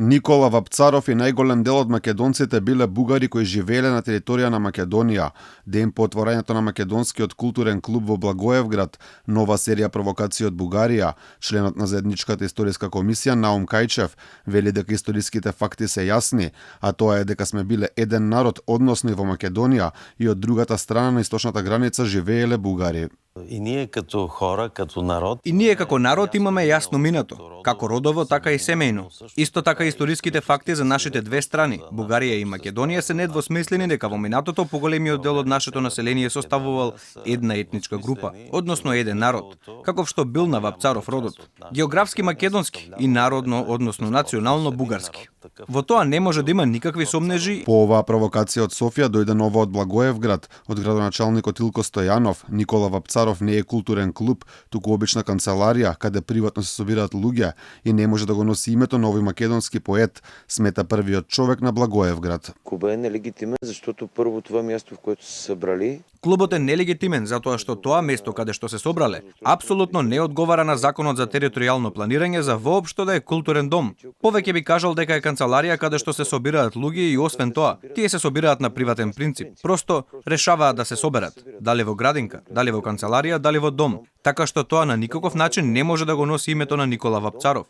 Никола Вапцаров и најголем дел од македонците биле бугари кои живееле на територија на Македонија. Ден по отворањето на македонскиот културен клуб во Благоевград, нова серија провокации од Бугарија, членот на заедничката историска комисија Наум Кајчев вели дека историските факти се јасни, а тоа е дека сме биле еден народ, односно и во Македонија и од другата страна на источната граница живееле бугари. И ние като хора, като народ... И ние како народ имаме јасно минато, како родово, така и семејно. Исто така историските факти за нашите две страни, Бугарија и Македонија, се недвосмислени дека во минатото поголемиот дел од нашето население составувал една етничка група, односно еден народ, каков што бил на Вапцаров родот. Географски македонски и народно, односно национално бугарски. Во тоа не може да има никакви сомнежи. По оваа провокација од Софија дојде нова од Благоевград, од градоначалникот Илко Стојанов. Никола Вапцаров не е културен клуб, туку обична канцеларија каде приватно се собираат луѓе и не може да го носи името на овој македонски поет, смета првиот човек на Благоевград. Клубът е нелегитимен, защото първо това място, в което се събрали... Клубот е нелегитимен затоа што тоа место каде што се собрале апсолутно не одговара на законот за територијално планирање за воопшто да е културен дом. Повеќе би кажал дека е канцеларија каде што се собираат луѓе и освен тоа, тие се собираат на приватен принцип. Просто решаваат да се соберат, дали во градинка, дали во канцеларија, дали во дом, така што тоа на никаков начин не може да го носи името на Никола Вапцаров.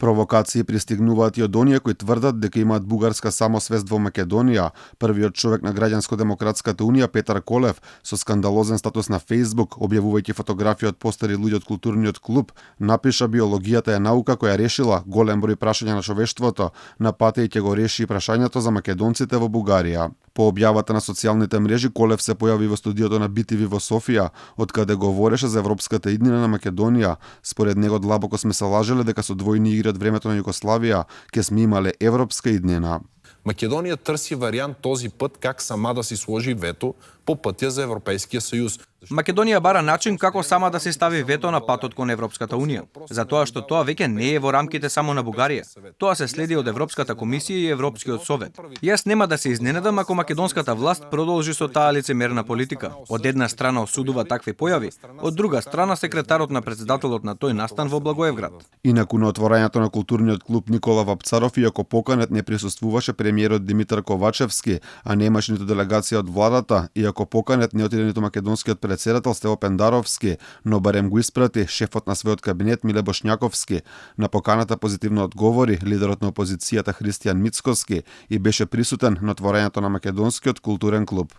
Провокации пристигнуваат и од оние кои тврдат дека имаат бугарска самосвест во Македонија. Првиот човек на Граѓанско-демократската унија, Петар Колев, со скандалозен статус на Facebook, објавувајќи фотографии од постари луѓе од културниот клуб, напиша биологијата е наука која решила голем број прашања на човештвото, на патеј ќе го реши и прашањето за македонците во Бугарија. По објавата на социјалните мрежи, Колев се појави во студиото на BTV во Софија, од каде говореше за европската иднина на Македонија. Според него длабоко сме се лажеле дека со двојни игри од времето на Југославија ќе сме имале европска иднина. Македонија търси вариант този път как сама да си сложи вето по пътя за Европейския съюз. Македонија бара начин како сама да се стави вето на патот кон Европската унија, затоа што тоа веќе не е во рамките само на Бугарија. Тоа се следи од Европската комисија и Европскиот совет. Јас нема да се изненадам ако македонската власт продолжи со таа лицемерна политика. Од една страна осудува такви појави, од друга страна секретарот на претседателот на тој настан во Благоевград. Инаку на отворањето на културниот клуб Никола Вапцаров, иако поканет не присуствуваше премиерот Димитар Ковачевски, а немаше ниту делегација од владата, иако поканет не отиде ниту македонскиот председател Стево Пендаровски, но барем го испрати шефот на својот кабинет Миле Бошњаковски. На поканата позитивно одговори лидерот на опозицијата Христијан Мицкоски и беше присутен на отворањето на македонскиот културен клуб.